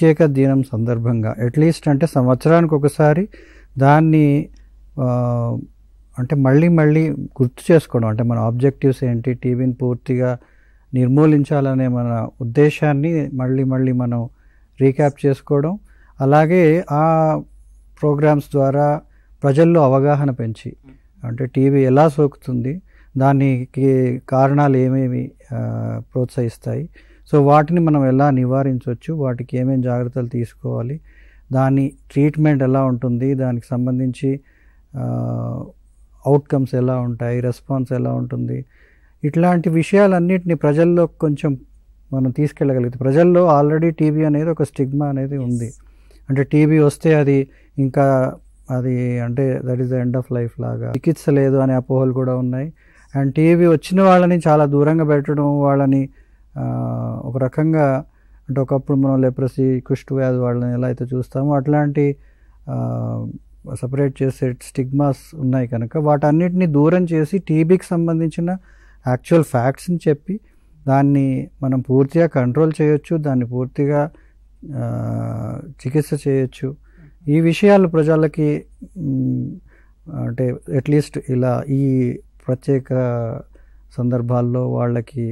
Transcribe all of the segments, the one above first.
ప్రత్యేక దినం సందర్భంగా అట్లీస్ట్ అంటే సంవత్సరానికి ఒకసారి దాన్ని అంటే మళ్ళీ మళ్ళీ గుర్తు చేసుకోవడం, అంటే మన ఆబ్జెక్టివ్స్ ఏంటి, టీవీని పూర్తిగా నిర్మూలించాలనే మన ఉద్దేశాన్ని మళ్ళీ మళ్ళీ మనం రీక్యాప్ చేసుకోవడం, అలాగే ఆ ప్రోగ్రామ్స్ ద్వారా ప్రజల్లో అవగాహన పెంచి, అంటే టీవీ ఎలా సోకుతుంది, దానికి కారణాలు ఏమేమి ప్రోత్సహిస్తాయి, సో వాటిని మనం ఎలా నివారించవచ్చు, వాటికి ఏమేమి జాగ్రత్తలు తీసుకోవాలి, దాని ట్రీట్మెంట్ ఎలా ఉంటుంది, దానికి సంబంధించి అవుట్కమ్స్ ఎలా ఉంటాయి, రెస్పాన్స్ ఎలా ఉంటుంది, ఇట్లాంటి విషయాలన్నిటిని ప్రజల్లో కొంచెం మనం తీసుకెళ్ళగలిగితే. ప్రజల్లో ఆల్రెడీ టీవీ అనేది ఒక స్టిగ్మా అనేది ఉంది, అంటే టీవీ వస్తే అది ఇంకా అది అంటే that is the end of life లాగా, చికిత్స లేదు అనే అపోహలు కూడా ఉన్నాయి. అండ్ టీవీ వచ్చిన వాళ్ళని చాలా దూరంగా పెట్టడం, వాళ్ళని ఒక రకంగా అంటే ఒకప్పుడు మనం లెప్రసీ, కుష్టు వ్యాధి వాళ్ళని ఎలా అయితే చూస్తామో అట్లాంటి సపరేట్ చేసే స్టిగ్మాస్ ఉన్నాయి కనుక వాటన్నిటిని దూరం చేసి టీబీకి సంబంధించిన యాక్చువల్ ఫ్యాక్ట్స్ని చెప్పి దాన్ని మనం పూర్తిగా కంట్రోల్ చేయొచ్చు, దాన్ని పూర్తిగా చికిత్స చేయొచ్చు. ఈ విషయాలు ప్రజలకి అంటే అట్లీస్ట్ ఇలా ఈ ప్రత్యేక సందర్భాల్లో వాళ్ళకి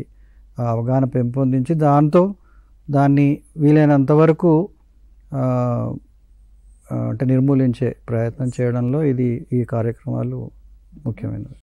అవగాహన పెంపొందించి దాన్ని వీలైనంత వరకు అంటే నిర్మూలించే ప్రయత్నం చేయడంలో ఈ కార్యక్రమాలు ముఖ్యమైనవి.